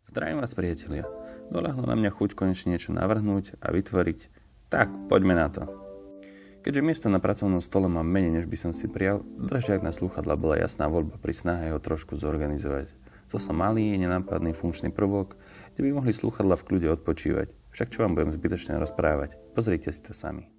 Zdravím vás, priatelia. Doľahlo na mňa chuť konečne niečo navrhnúť a vytvoriť. Tak, poďme na to. Keďže miesto na pracovnom stole mám menej, než by som si prijal, držiak na slúchadla bola jasná voľba pri snahe ho trošku zorganizovať. Chcel som malý, nenápadný funkčný prvok, kde by mohli slúchadla v kľude odpočívať. Však čo vám budem zbytočne rozprávať? Pozrite si to sami.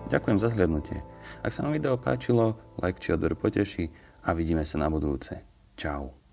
Ďakujem za zhľadnutie. Ak sa vám video páčilo, like či odber poteší a vidíme sa na budúce. Čau.